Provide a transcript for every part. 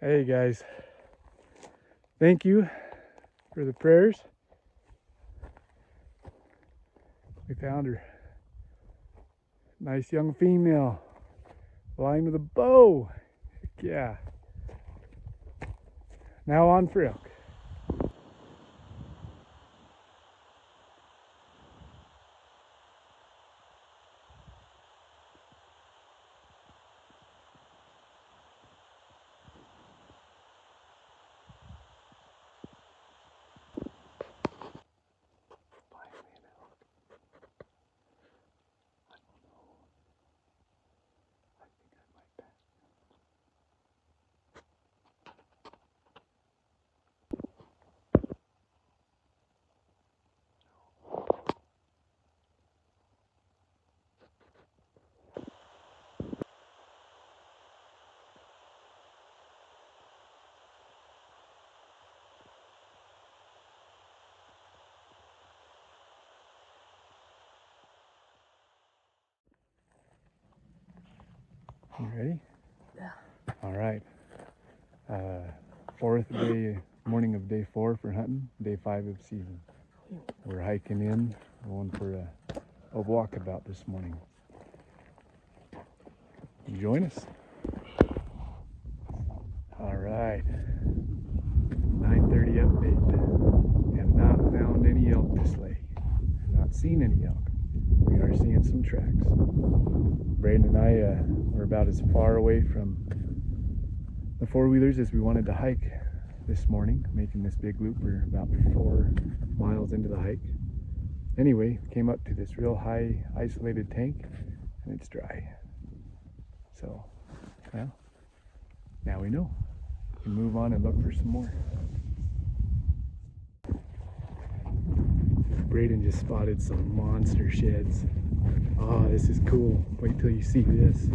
Hey guys, thank you for the prayers. We found her. Nice young female, flying with a bow. Heck yeah. Now on for elk. You ready? Yeah. All right. Fourth day, morning of day 4 for hunting, day 5 of season. We're hiking in, going for a walkabout this morning. Join us. All right. 9:30 update. Have not found any elk this lake. Have not seen any elk. We are seeing some tracks. Braden and I were about as far away from the four-wheelers as we wanted to hike this morning, making this big loop. We're about 4 miles into the hike. Anyway, came up to this real high isolated tank and it's dry. So, well, now we know. We can move on and look for some more. Braden just spotted some monster sheds. Oh, this is cool. Wait till you see this.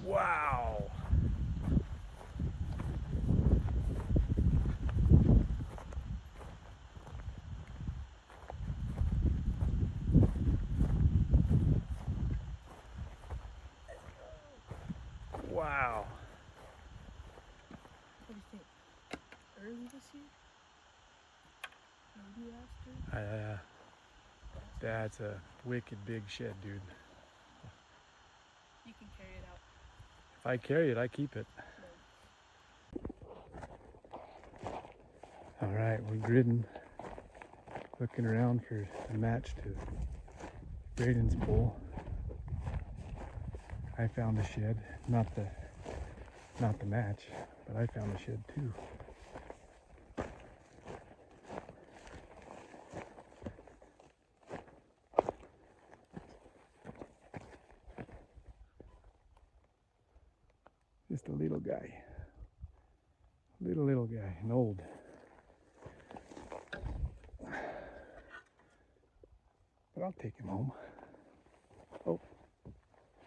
Wow. Wow. What do you think? Early this year? Maybe after? That's a wicked big shed, dude. You can carry it out. If I carry it, I keep it. All right, we're gridding, looking around for a match to Braden's bull. I found a shed, not the match, but I found a shed too. Just a little guy. Little guy, and old. But I'll take him home. Oh.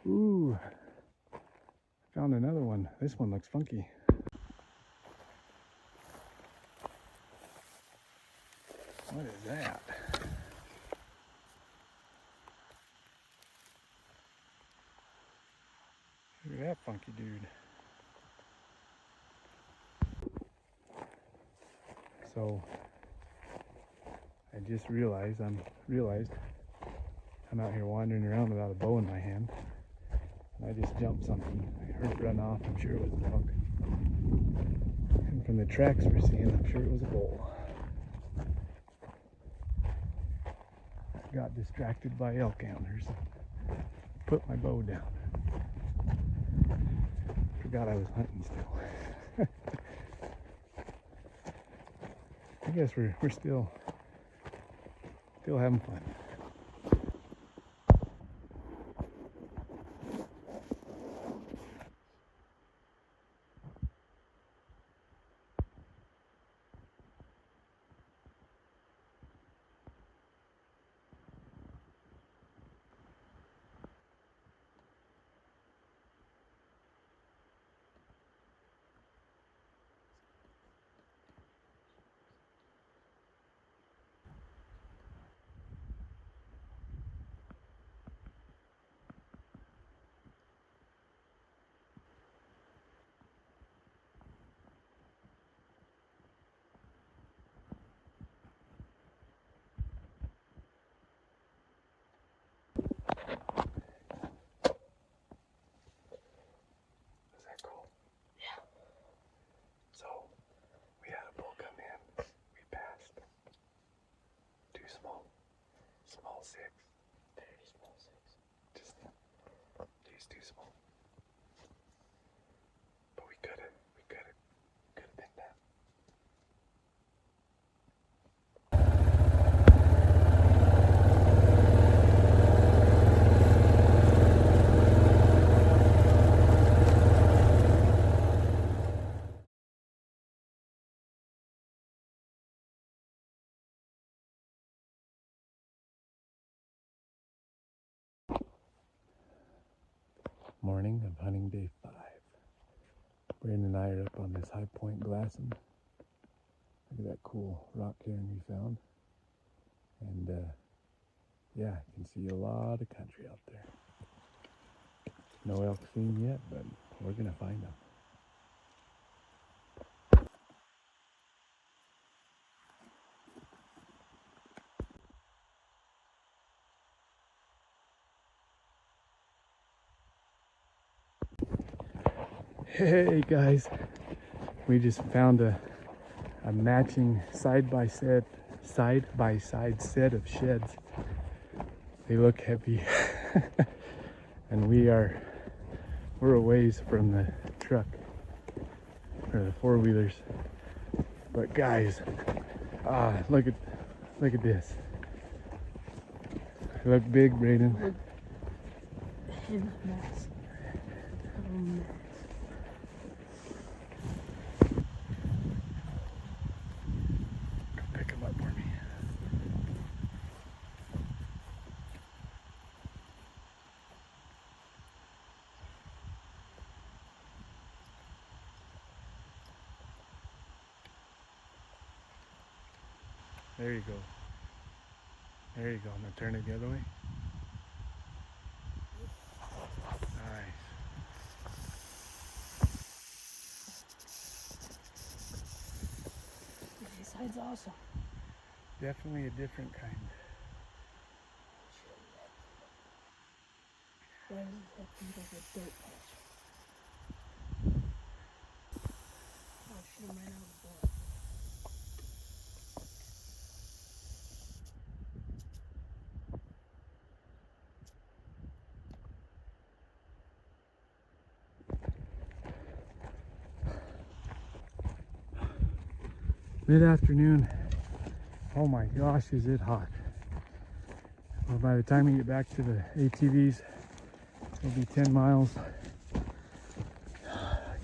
Ooh. Found another one. This one looks funky. What is that? Look at that funky dude. So I just realized I'm out here wandering around without a bow in my hand, and I just jumped something. I heard it run off. I'm sure it was an elk, and from the tracks we're seeing, I'm sure it was a bull. I got distracted by elk antlers. Put my bow down. Forgot I was hunting still. I guess we're still having fun. So we had a bull come in. We passed. Too small. Small 6. Very small 6. Just, he's too small. But we could have been that. Morning of hunting day 5. Brandon and I are up on this high point glassing. Look at that cool rock cairn we found. And yeah, I can see a lot of country out there. No elk seen yet, but we're gonna find them. Hey guys, we just found a matching side-by-side set of sheds. They look heavy. And we're a ways from the truck or the four-wheelers. But guys, look at this. They look big, Brayden. Heavy mass. Oh, mass. Pick them up for me. There you go. There you go. Now turn it the other way. Nice. This side's awesome. Definitely a different kind. Why does it have to be like a dirt patch? Oh, shoot him right out of the blood. Mid-afternoon. Oh my gosh, is it hot. Well, by the time we get back to the ATVs, it'll be 10 miles.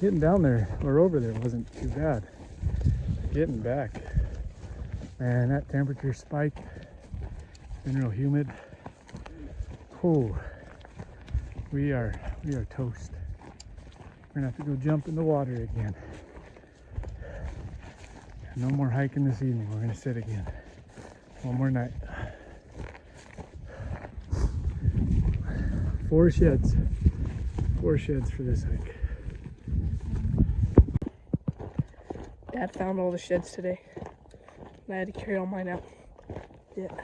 Getting down there or over there wasn't too bad. Getting back, man, that temperature spiked. Been real humid. Oh, we are toast. We're gonna have to go jump in the water again. No more hiking this evening. We're gonna sit again. One more night. 4 sheds. 4 sheds for this hike. Dad found all the sheds today. And I had to carry all mine out. Yeah.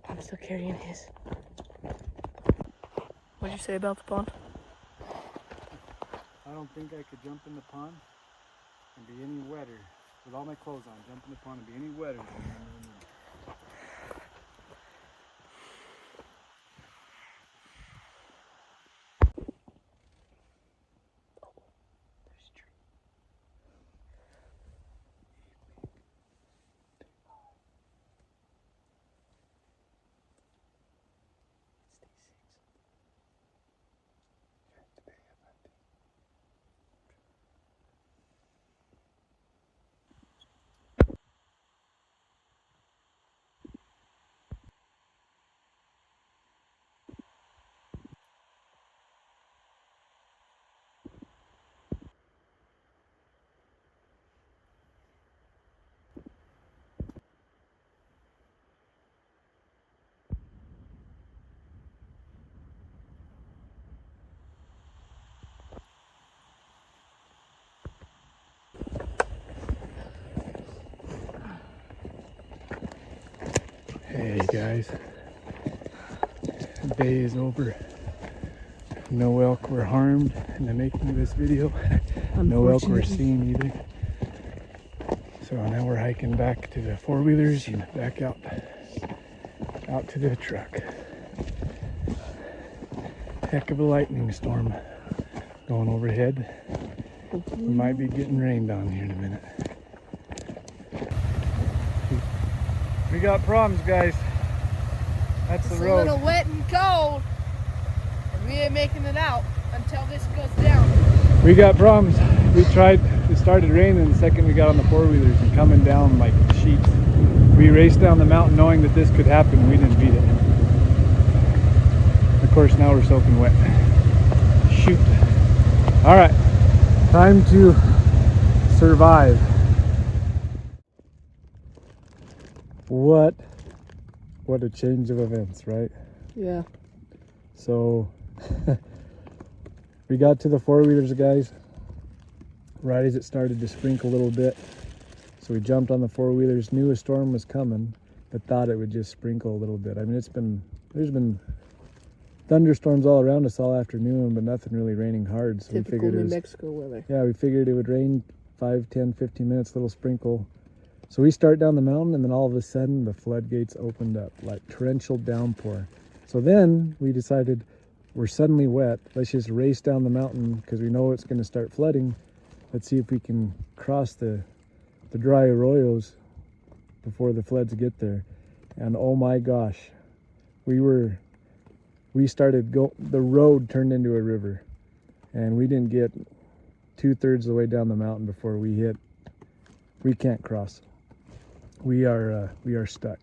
I'm still carrying his. What'd you say about the pond? I don't think I could jump in the pond and be any wetter with all my clothes on. Jump in the pond and be any wetter than guys. The day is over. No elk were harmed in the making of this video. No elk were seen either. So now we're hiking back to the four-wheelers and back out to the truck. Heck of a lightning storm going overhead. We might be getting rained on here in a minute. We got problems, guys. That's the road. It's a little wet and cold, and we ain't making it out until this goes down. We got problems. It started raining the second we got on the four-wheelers and coming down like sheets. We raced down the mountain knowing that this could happen. We didn't beat it. Of course, now we're soaking wet. Shoot. All right, time to survive. What a change of events, right? Yeah. So we got to the four-wheelers, guys, right as it started to sprinkle a little bit. So we jumped on the four-wheelers, knew a storm was coming, but thought it would just sprinkle a little bit. I mean, there's been thunderstorms all around us all afternoon, but nothing really raining hard. So Typical we figured New Mexico weather. Yeah, we figured it would rain 5, 10, 15 minutes, little sprinkle. So we start down the mountain, and then all of a sudden the floodgates opened up like torrential downpour. So then we decided we're suddenly wet. Let's just race down the mountain because we know it's going to start flooding. Let's see if we can cross the dry arroyos before the floods get there. And oh my gosh, the road turned into a river, and we didn't get 2/3 of the way down the mountain before we can't cross. We are stuck.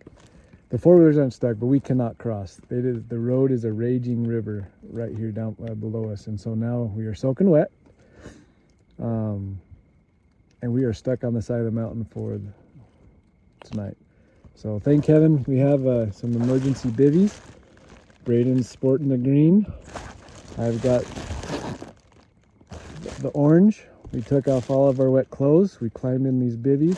The four-wheelers aren't stuck, but we cannot cross. The road is a raging river right here down below us, and so now we are soaking wet, and we are stuck on the side of the mountain for tonight. So thank heaven we have some emergency bivvies. Braden's sporting the green. I've got the orange. We took off all of our wet clothes. We climbed in these bivvy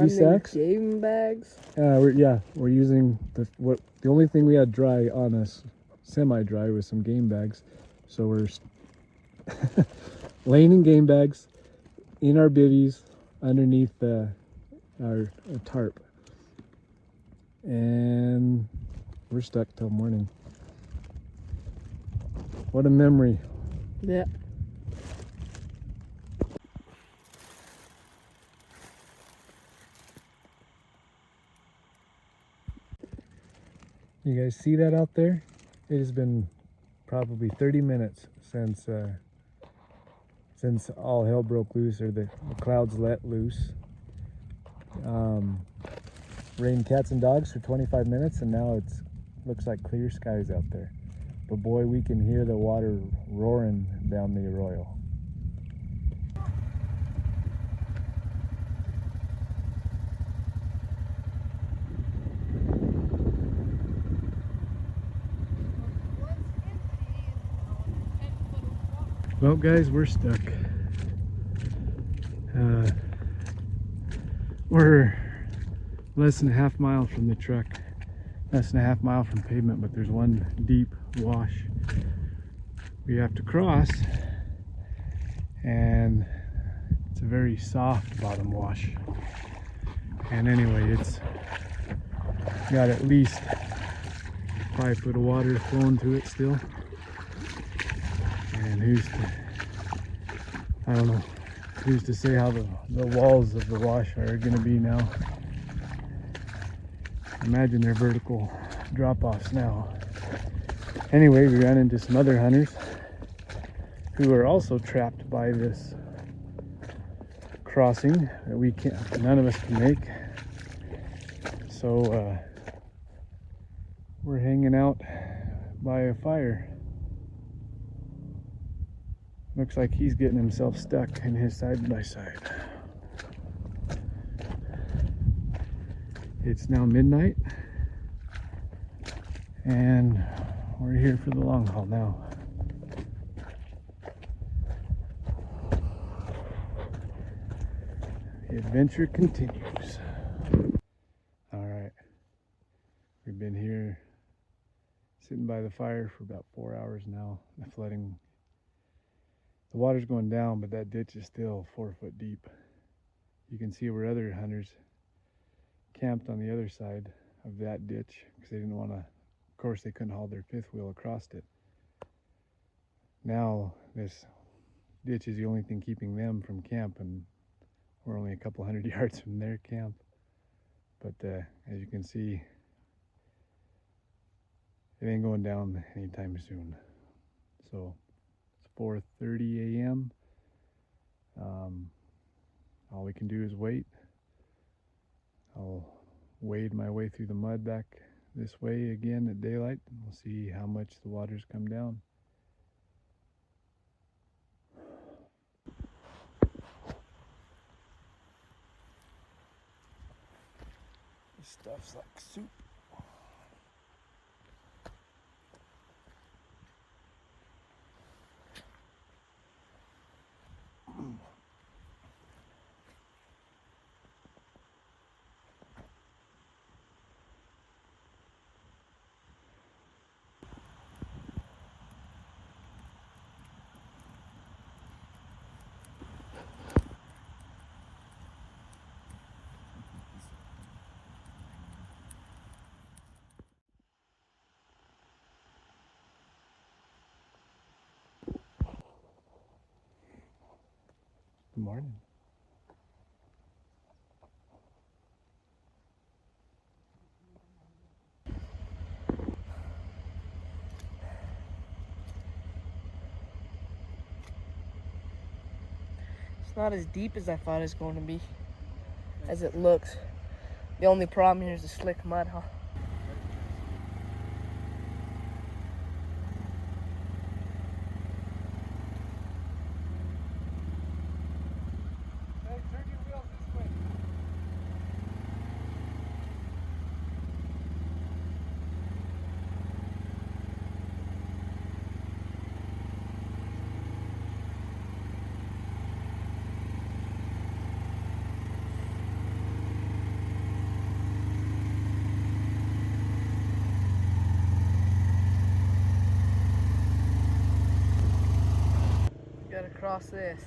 sacks. Game bags. We're using the only thing we had dry on us, semi-dry, was some game bags. So we're laying in game bags in our bivvies underneath our tarp, and we're stuck till morning. What a memory. Yeah. You guys see that out there? It has been probably 30 minutes since all hell broke loose, or the clouds let loose. Rained cats and dogs for 25 minutes, and now it looks like clear skies out there. But boy, we can hear the water roaring down the arroyo. Well, guys, we're stuck. We're less than a half mile from the truck, less than a half mile from pavement, but there's one deep wash we have to cross, and it's a very soft bottom wash. And anyway, it's got at least 5 foot of water flowing through it still. And I don't know, who's to say how the walls of the wash are going to be now. Imagine they're vertical drop-offs now. Anyway, we ran into some other hunters who are also trapped by this crossing that none of us can make. So we're hanging out by a fire. Looks like he's getting himself stuck in his side-by-side. It's now midnight, and we're here for the long haul now. The adventure continues. All right. sitting by the fire for about 4 hours now. The flooding, the water's going down, but that ditch is still 4 foot deep. You can see where other hunters camped on the other side of that ditch because they didn't want to, of course they couldn't haul their fifth wheel across it. Now this ditch is the only thing keeping them from camp, and we're only a couple hundred yards from their camp. But as you can see, it ain't going down anytime soon. So it's 4:30 a.m. All we can do is wait. I'll wade my way through the mud back this way again at daylight, and we'll see how much the water's come down. This stuff's like soup. Good morning. It's not as deep as I thought it was going to be, as it looks. The only problem here is the slick mud, huh? Turn your wheels this way. Gotta cross this.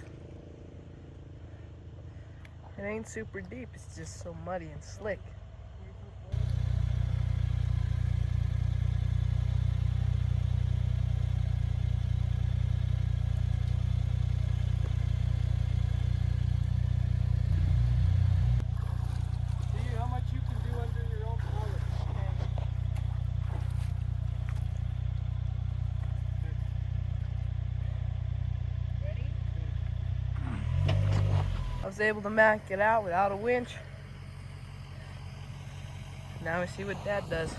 It ain't super deep, it's just so muddy and slick. See how much you can do under your own power. I was able to mac it out without a winch. Now we see what Dad does.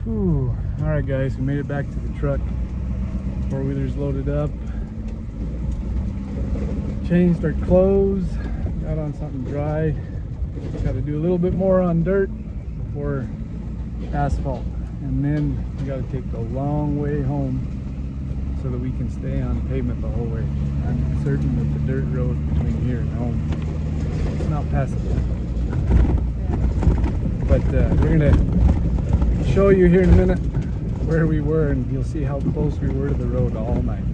Whew. All right, guys, we made it back to the truck. Four-wheeler's loaded up. Changed our clothes. Got on something dry. Got to do a little bit more on dirt before asphalt, and then we got to take the long way home so that we can stay on pavement the whole way. I'm certain that the dirt road between here and home is not passable. But we're gonna show you here in a minute where we were, and you'll see how close we were to the road all night.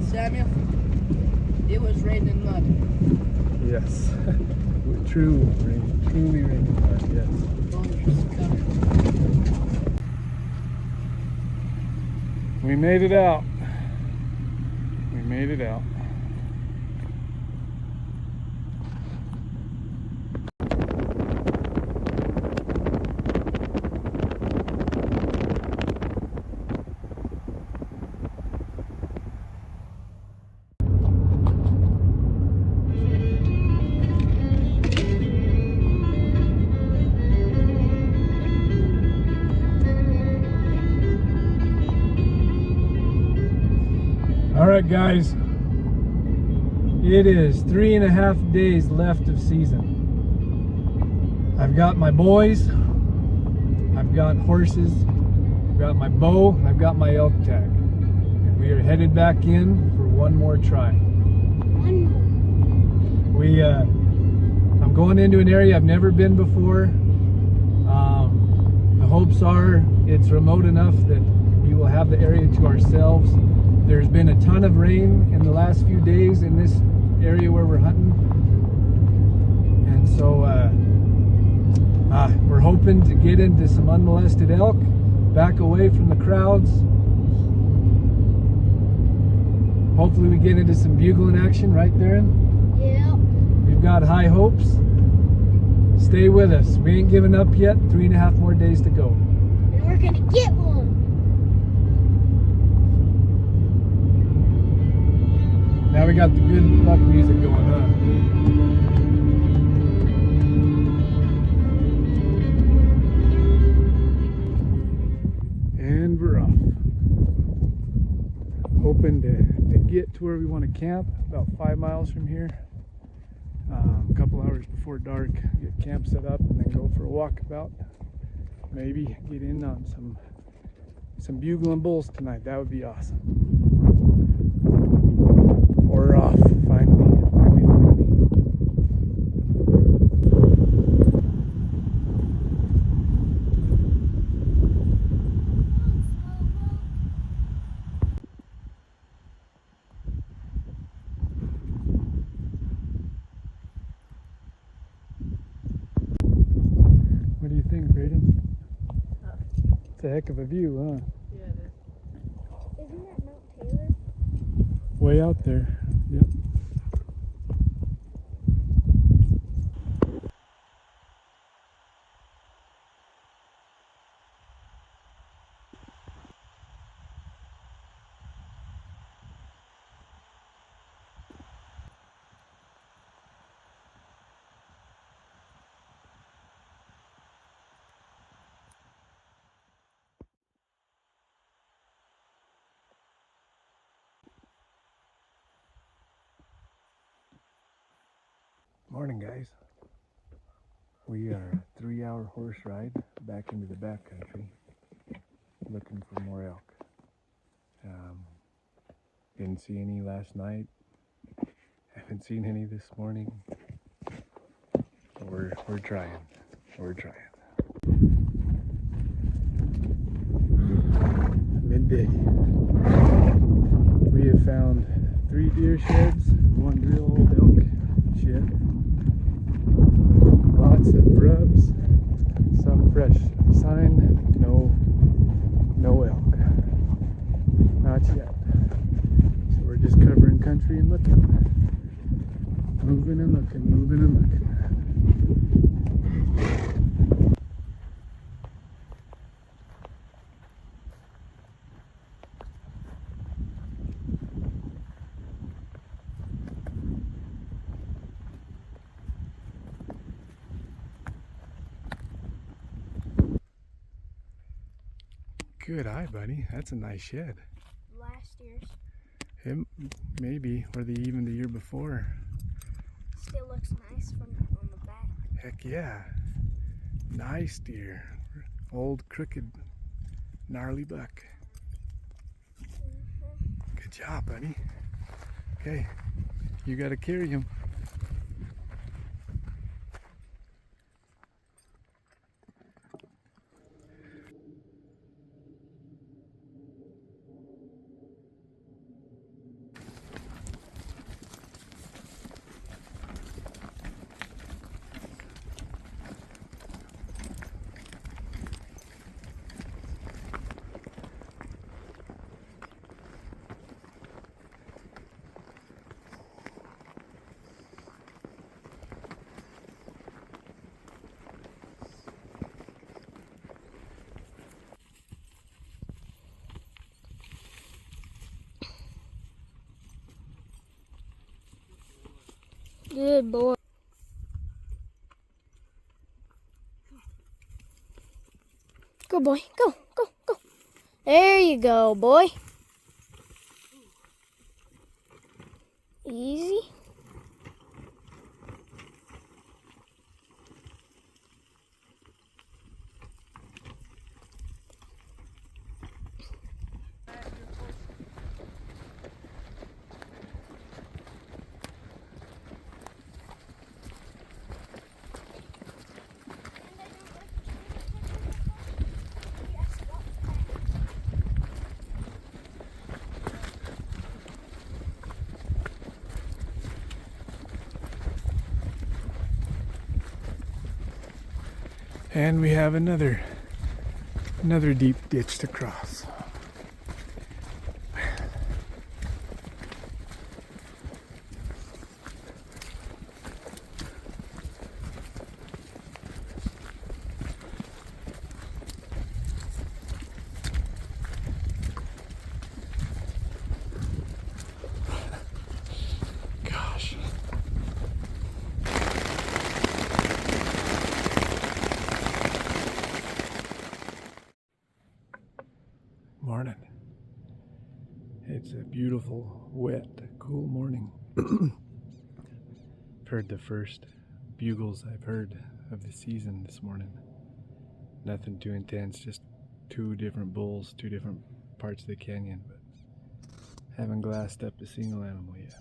Samuel, it was raining mud. Yes. Truly raining mud, yes. We made it out. We made it out. right, guys. It is 3.5 days left of season. I've got my boys, I've got horses, I've got my bow, and I've got my elk tag. And we are headed back in for one more try. I'm going into an area I've never been before. The hopes are it's remote enough that we will have the area to ourselves. There's been a ton of rain in the last few days in this area where we're hunting. And so we're hoping to get into some unmolested elk, back away from the crowds. Hopefully we get into some bugling action, right, Darren? Yeah. We've got high hopes. Stay with us. We ain't giving up yet. 3.5 more days to go. And we're gonna get one. Now we got the good buck music going, huh? And we're off. Hoping to get to where we want to camp, about 5 miles from here. A couple hours before dark, get camp set up and then go for a walkabout. Maybe get in on some bugling bulls tonight. That would be awesome. We're off, finally. What do you think, Braden? It's a heck of a view, huh? Yeah, it is. Isn't that Mount Taylor? Way out there. Yep. Morning, guys. We are a 3-hour horse ride back into the backcountry looking for more elk. Didn't see any last night. Haven't seen any this morning. We're trying. We're trying. Midday. We have found 3 deer sheds, 1 real old elk shed. Lots of grubs, some fresh sign, no elk. Not yet. So we're just covering country and looking. Moving and looking, moving and looking. Good eye, buddy. That's a nice shed. Last year's. Maybe, or even the year before. Still looks nice from on the back. Heck yeah. Nice deer. Old, crooked, gnarly buck. Good job, buddy. Okay, you gotta carry him. Good boy. Go, boy. Go, go, go. There you go, boy. Easy. And we have another deep ditch to cross. Gosh. Morning. It's a beautiful, wet, cool morning. Heard the first bugles I've heard of the season this morning. Nothing too intense, just two different bulls, two different parts of the canyon, but haven't glassed up a single animal yet.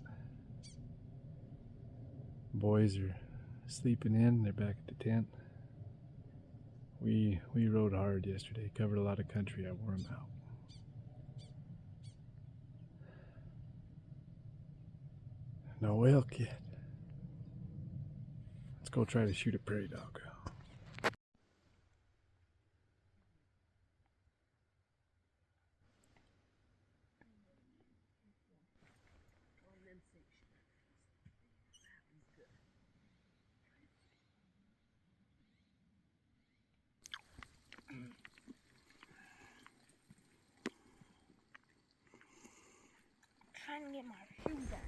Boys are sleeping in, they're back at the tent. We rode hard yesterday, covered a lot of country, I wore them out. No elk yet. Let's go try to shoot a prairie dog. Trying to get my shoes on.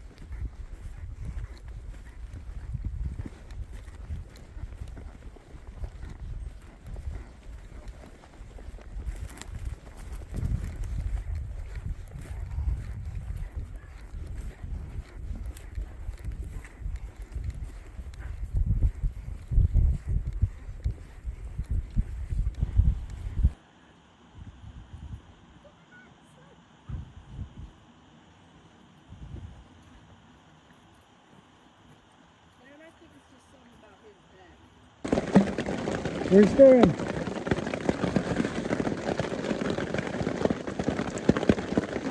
Where's Darren?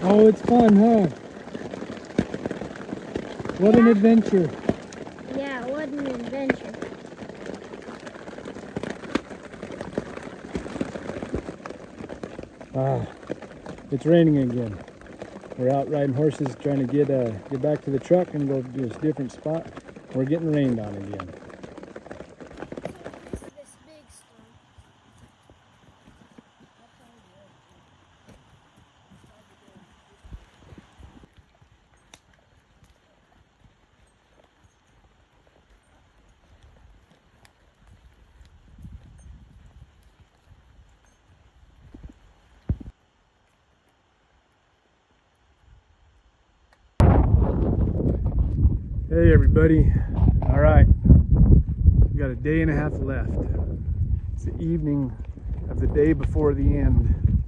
Oh, it's fun, huh? What an adventure. Yeah, what an adventure. It's raining again. We're out riding horses trying to get back to the truck and go to a different spot. We're getting rained on again. This big storm. Hey everybody. All right. We got a day and a half left. It's the evening of the day before the end.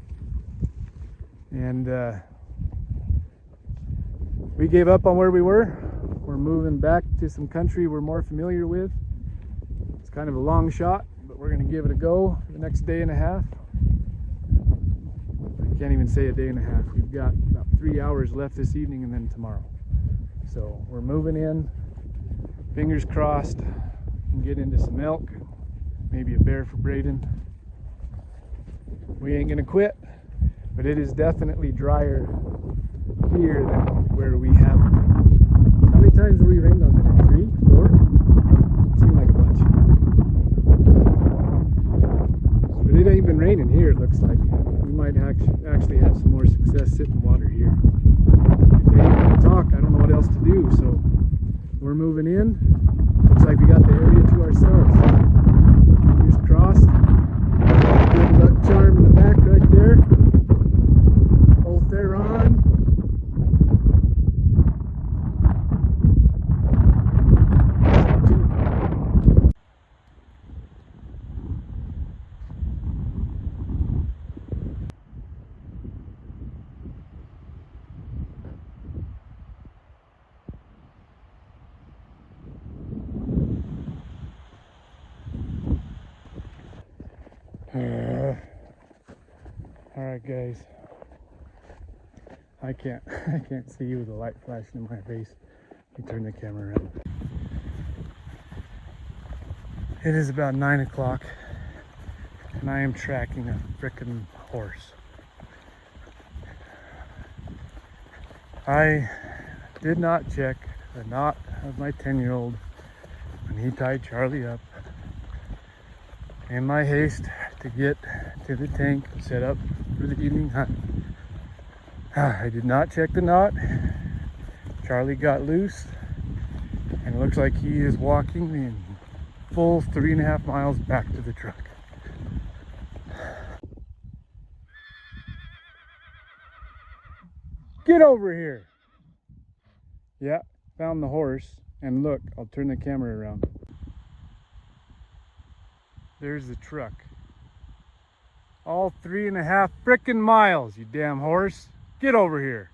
And we gave up on where we were. We're moving back to some country we're more familiar with. It's kind of a long shot, but we're going to give it a go for the next day and a half. I can't even say a day and a half. We've got about 3 hours left this evening and then tomorrow. So we're moving in, fingers crossed, and get into some elk, maybe a bear for Braden. We ain't gonna quit, but it is definitely drier here than where we have been. How many times have we rained on there? 3, 4? Seemed like a bunch. But it ain't been raining here, it looks like. We might actually have some more success sitting water here. If they ain't gonna talk, I don't know what else to do, so we're moving in. Looks like we got the area to ourselves. Fingers crossed. Good luck charm in the back right there. Both they're on. I can't see you with the light flashing in my face. Let me turn the camera around. It is about 9 o'clock and I am tracking a frickin' horse. I did not check the knot of my 10-year-old when he tied Charlie up. In my haste to get to the tank and set up for the evening hunt, I did not check the knot. Charlie got loose and it looks like he is walking the full 3.5 miles back to the truck. Get over here. Yeah, found the horse. And look, I'll turn the camera around. There's the truck. All 3.5 frickin' miles, you damn horse. Get over here.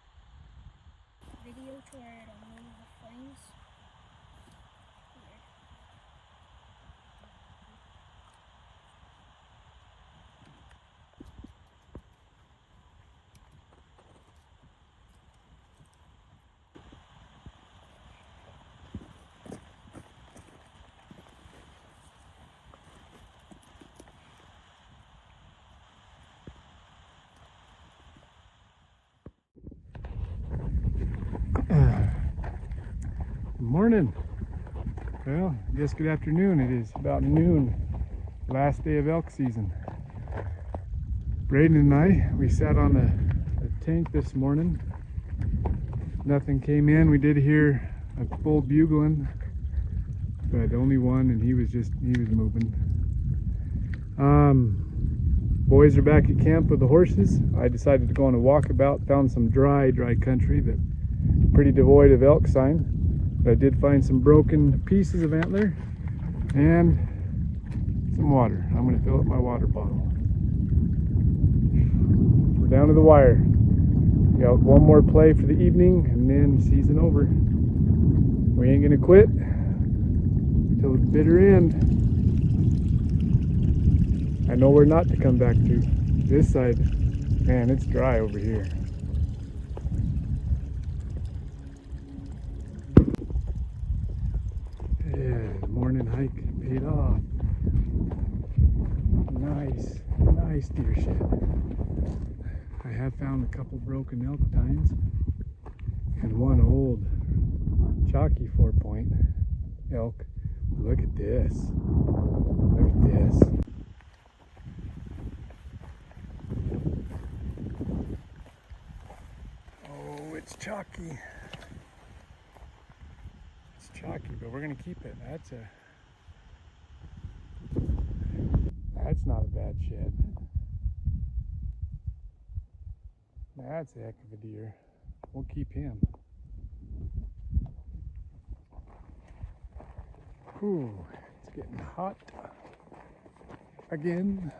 Video to where it'll move the flames. Good morning. Well, I guess good afternoon. It is about noon, last day of elk season. Braden and I, we sat on a tank this morning. Nothing came in. We did hear a full bugling, but only one, and he was moving. Boys are back at camp with the horses. I decided to go on a walkabout, found some dry country that pretty devoid of elk sign. But I did find some broken pieces of antler and some water. I'm going to fill up my water bottle. We're down to the wire. We got one more play for the evening and then season over. We ain't going to quit till the bitter end. I know where not to come back to. This side, man, it's dry over here. Yeah, the morning hike paid off. Nice deer shed. I have found a couple broken elk tines and one old chalky 4-point elk. Look at this. Look at this. Oh, it's chalky. It's chalky, but we're gonna keep it. That's not a bad shed. That's a heck of a deer. We'll keep him. Whew, it's getting hot again.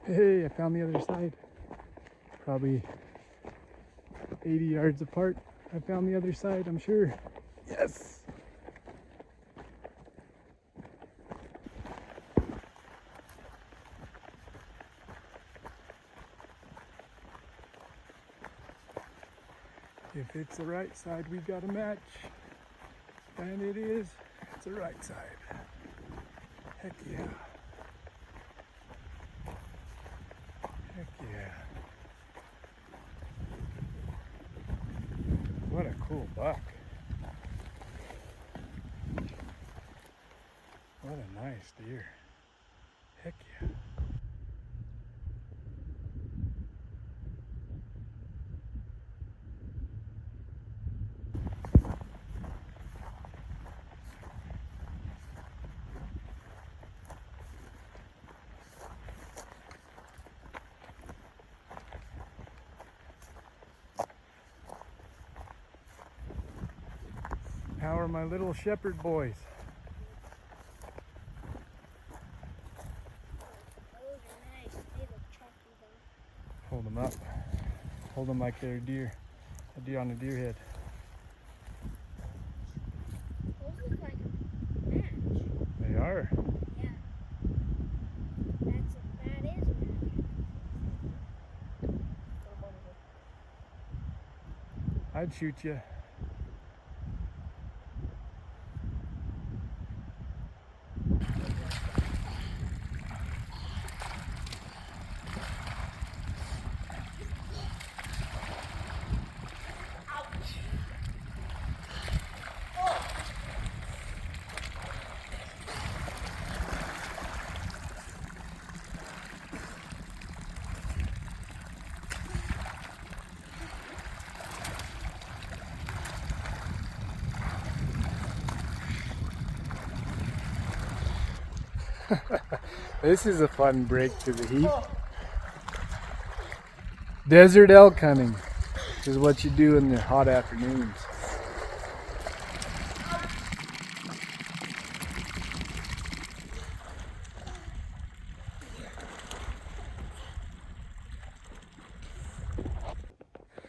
Hey, I found the other side. Probably 80 yards apart. I found the other side, I'm sure. Yes! If it's the right side, we got a match. And it is. It's the right side. Heck yeah. Heck yeah. What a cool buck. What a nice deer. Heck yeah. How are my little shepherd boys? Those are nice. They look chalky though. Hold them up. Hold them like they're deer. A deer on a deer head. Those look like a match. They are. Yeah. That is a match. I'd shoot you. This is a fun break to the heat. Desert elk hunting is what you do in the hot afternoons.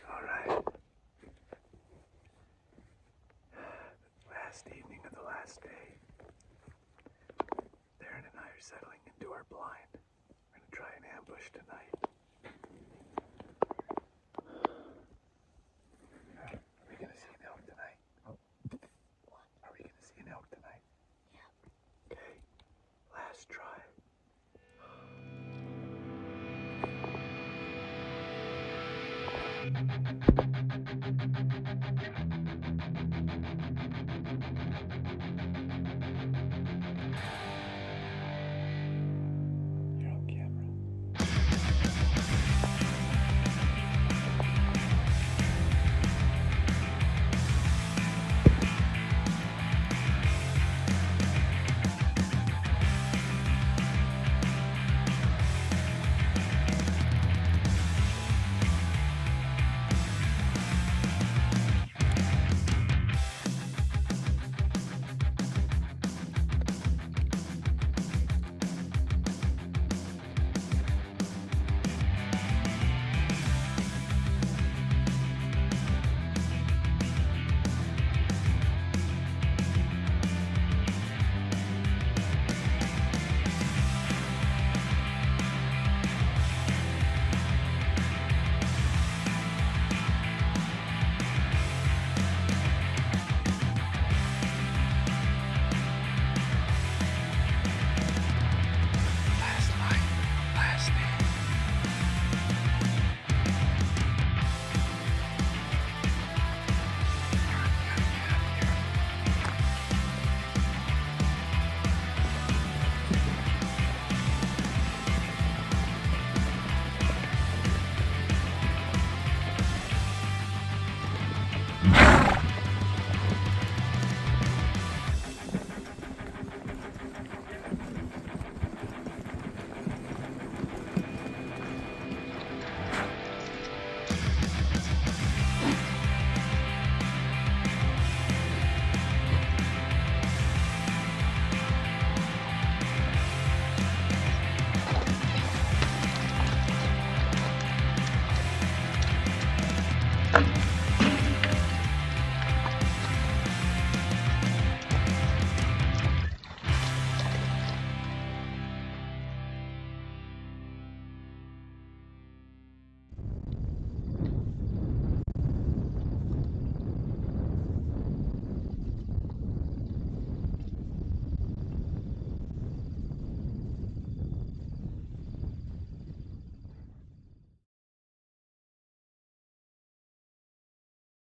Alright. Last evening of the last day. Darren and I are settling into our blind. We're going to try an ambush tonight. Are we going to see an elk tonight? Oh. Are we going to see an elk tonight? Yeah. Okay. Last try.